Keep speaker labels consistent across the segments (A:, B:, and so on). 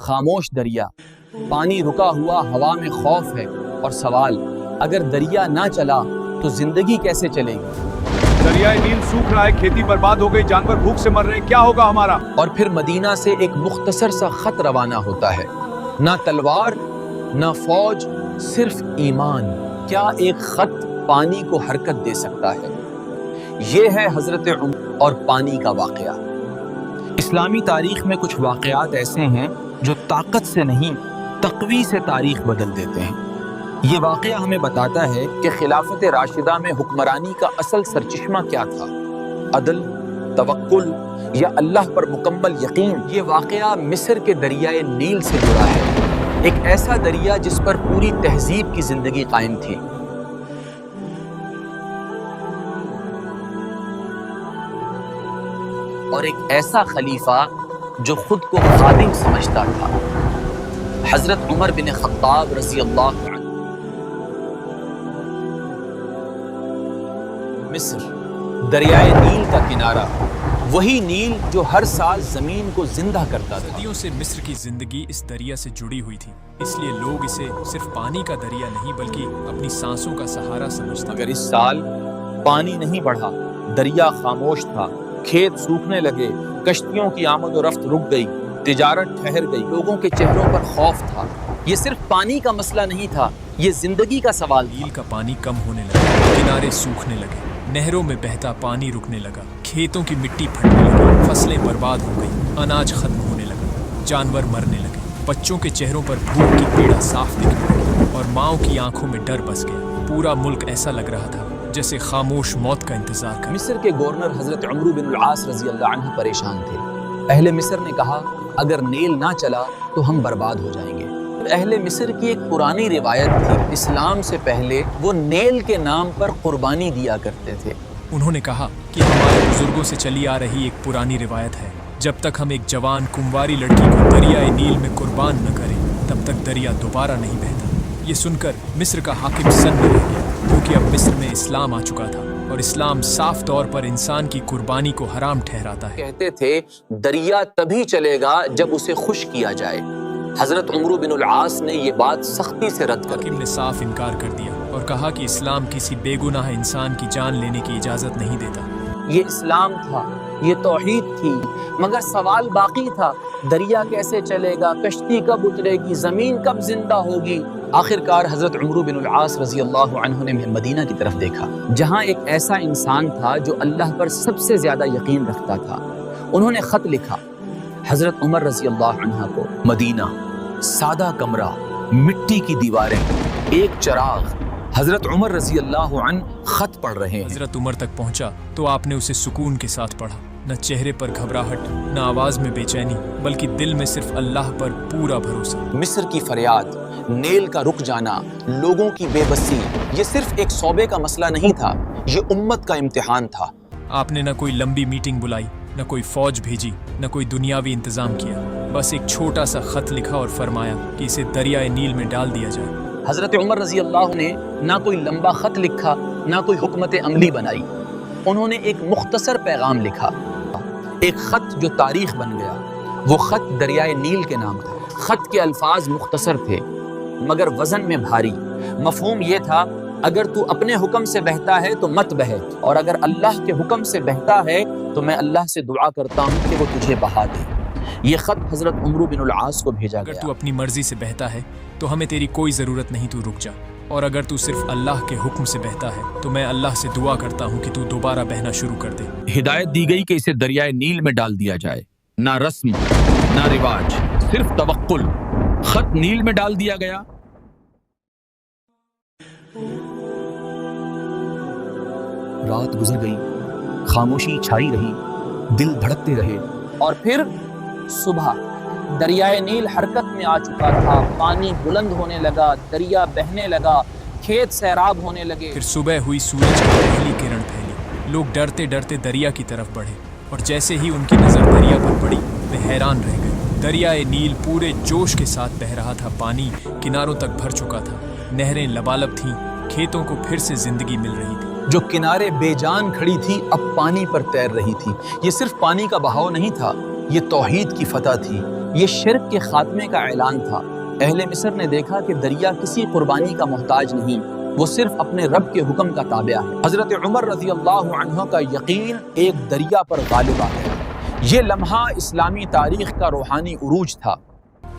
A: خاموش دریا، پانی رکا ہوا ہوا میں خوف ہے، اور سوال اگر دریا نہ چلا تو زندگی کیسے چلے گی؟
B: دریائے نیل سوکھ رہا ہے، کھیتی برباد ہو گئی، جانور بھوک سے مر رہے ہیں، کیا ہوگا ہمارا؟
A: اور پھر مدینہ سے ایک مختصر سا خط روانہ ہوتا ہے، نہ تلوار نہ فوج، صرف ایمان۔ کیا ایک خط پانی کو حرکت دے سکتا ہے؟ یہ ہے حضرت عمر اور پانی کا واقعہ۔ اسلامی تاریخ میں کچھ واقعات ایسے ہیں جو طاقت سے نہیں، تقوی سے تاریخ بدل دیتے ہیں۔ یہ واقعہ ہمیں بتاتا ہے کہ خلافت راشدہ میں حکمرانی کا اصل سرچشمہ کیا تھا، عدل، توکل یا اللہ پر مکمل یقین۔ یہ واقعہ مصر کے دریائے نیل سے جڑا ہے، ایک ایسا دریا جس پر پوری تہذیب کی زندگی قائم تھی۔ اور ایک ایسا خلیفہ جو خود کو خادم سمجھتا تھا، حضرت عمر بن خطاب رضی اللہ عنہ۔ مصر، دریائے نیل کا کنارہ، وہی نیل جو ہر سال زمین کو زندہ کرتا تھا۔
C: صدیوں سے مصر کی زندگی اس دریا سے جڑی ہوئی تھی، اس لیے لوگ اسے صرف پانی کا دریا نہیں بلکہ اپنی سانسوں کا سہارا سمجھتے۔
A: مگر اس سال پانی نہیں بڑھا، دریا خاموش تھا، کھیت سوکھنے لگے، کشتیوں کی آمد و رفت رک گئی، تجارت ٹھہر گئی، لوگوں کے چہروں پر خوف تھا۔ یہ صرف پانی کا مسئلہ نہیں تھا، یہ زندگی کا سوال تھا۔
C: نیل کا پانی کم ہونے لگا، کنارے سوکھنے لگے، نہروں میں بہتا پانی رکنے لگا، کھیتوں کی مٹی پھٹنے لگی، فصلیں برباد ہو گئی، اناج ختم ہونے لگا، جانور مرنے لگے، بچوں کے چہروں پر بھوک کی پیڑا صاف دکھنے لگی اور ماؤں کی آنکھوں میں ڈر بس گیا۔ پورا ملک ایسا لگ رہا تھا جیسے خاموش موت کا انتظار کر۔
A: مصر کے گورنر حضرت عمرو بن العاص رضی اللہ عنہ پریشان تھے۔ اہل مصر نے کہا اگر نیل نہ چلا تو ہم برباد ہو جائیں گے۔ اہل مصر کی ایک پرانی روایت تھی، اسلام سے پہلے وہ نیل کے نام پر قربانی دیا کرتے تھے۔
C: انہوں نے کہا کہ ہمارے بزرگوں سے چلی آ رہی ایک پرانی روایت ہے، جب تک ہم ایک جوان کنواری لڑکی کو دریائے نیل میں قربان نہ کریں تب تک دریا دوبارہ نہیں بہتا۔ یہ سن کر مصر کا حاکم سن میں رہ گیا، کیونکہ اب مصر میں اسلام آ چکا تھا اور اسلام صاف طور پر انسان کی قربانی کو حرام ٹھہراتا ہے۔
A: کہتے تھے دریا تبھی چلے گا جب اسے خشک کیا جائے۔ حضرت عمرو بن العاص نے یہ بات سختی سے رد کر دی۔
C: حاکم نے صاف انکار کر دیا اور کہا کہ اسلام کسی بے گناہ انسان کی جان لینے کی اجازت نہیں دیتا۔
A: یہ اسلام تھا، یہ توحید تھی، مگر سوال باقی تھا، دریا کیسے چلے گا، کشتی کب اترے گی، زمین کب زندہ ہوگی؟ آخر کار حضرت عمرو بن العاص رضی اللہ عنہ نے مدینہ کی طرف دیکھا، جہاں ایک ایسا انسان تھا جو اللہ پر سب سے زیادہ یقین رکھتا تھا۔ انہوں نے خط لکھا حضرت عمر رضی اللہ عنہ کو، مدینہ، سادہ کمرہ، مٹی کی دیواریں، ایک چراغ۔ حضرت عمر رضی اللہ عنہ خط پڑھ رہے ہیں۔
C: حضرت عمر تک پہنچا تو آپ نے اسے سکون کے ساتھ پڑھا، نہ چہرے پر گھبراہٹ، نہ آواز میں بے چینی، بلکہ دل میں صرف اللہ پر پورا بھروسہ۔
A: مصر کی فریاد، نیل کا رک جانا، لوگوں کی بے بسی، یہ صرف ایک صوبے کا مسئلہ نہیں تھا، یہ امت کا امتحان تھا۔
C: آپ نے نہ کوئی لمبی میٹنگ بلائی، نہ کوئی فوج بھیجی، نہ کوئی دنیاوی انتظام کیا، بس ایک چھوٹا سا خط لکھا اور فرمایا کہ اسے دریائے نیل میں ڈال دیا جائے۔
A: حضرت عمر رضی اللہ نے نہ کوئی لمبا خط لکھا، نہ کوئی حکمت عملی بنائی، انہوں نے ایک مختصر پیغام لکھا، ایک خط جو تاریخ بن گیا۔ وہ خط دریائے نیل کے نام تھا۔ خط کے الفاظ مختصر تھے مگر وزن میں بھاری۔ مفہوم یہ تھا اگر تو اپنے حکم سے بہتا ہے تو مت بہے، اور اگر اللہ کے حکم سے بہتا ہے تو میں اللہ سے دعا کرتا ہوں کہ وہ تجھے بہا دے۔ یہ خط حضرت عمرو بن العاص کو بھیجا گیا۔
C: اگر تو اپنی مرضی سے بہتا ہے تو ہمیں تیری کوئی ضرورت نہیں، تو رک جا، اور اگر تو صرف اللہ کے حکم سے بہتا ہے تو میں اللہ سے دعا کرتا ہوں کہ تو دوبارہ بہنا شروع کر دے۔
A: ہدایت دی گئی کہ اسے دریائے نیل میں ڈال دیا جائے، نہ رسم نہ رواج، صرف توکل۔ خط نیل میں ڈال دیا گیا۔ رات گزر گئی، خاموشی چھائی رہی، دل دھڑکتے رہے، اور پھر صبح۔ دریائے نیل حرکت میں آ چکا تھا، پانی بلند ہونے لگا، دریا بہنے لگا، کھیت سیراب ہونے لگے۔
C: پھر صبح ہوئی، سورج کی پہلی کرن پھیلی، لوگ ڈرتے ڈرتے دریا کی طرف بڑھے، اور جیسے ہی ان کی نظر دریا پر پڑی وہ حیران رہ گئے۔ دریائے نیل پورے جوش کے ساتھ بہہ رہا تھا، پانی کناروں تک بھر چکا تھا، نہریں لبالب تھیں، کھیتوں کو پھر سے زندگی مل رہی تھی۔
A: جو کنارے بے جان کھڑی تھی اب پانی پر تیر رہی تھی۔ یہ صرف پانی کا بہاؤ نہیں تھا، یہ توحید کی فتح تھی، یہ شرک کے خاتمے کا اعلان تھا۔ اہل مصر نے دیکھا کہ دریا کسی قربانی کا محتاج نہیں، وہ صرف اپنے رب کے حکم کا تابع ہے۔ حضرت عمر رضی اللہ عنہ کا یقین ایک دریا پر غالب آ گیا۔ یہ لمحہ اسلامی تاریخ کا روحانی عروج تھا۔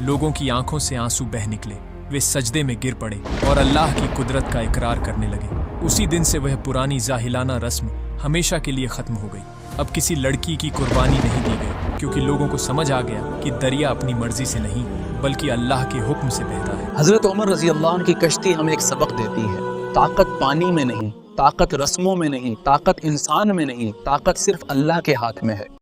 C: لوگوں کی آنکھوں سے آنسو بہہ نکلے، وہ سجدے میں گر پڑے اور اللہ کی قدرت کا اقرار کرنے لگے۔ اسی دن سے وہ پرانی جاہلانہ رسم ہمیشہ کے لیے ختم ہو گئی۔ اب کسی لڑکی کی قربانی نہیں دی گئی، کیونکہ لوگوں کو سمجھ آ گیا کہ دریا اپنی مرضی سے نہیں بلکہ اللہ کے حکم سے بہتا ہے۔
A: حضرت عمر رضی اللہ عنہ کی کشتی ہمیں ایک سبق دیتی ہے، طاقت پانی میں نہیں، طاقت رسموں میں نہیں، طاقت انسان میں نہیں، طاقت صرف اللہ کے ہاتھ میں ہے۔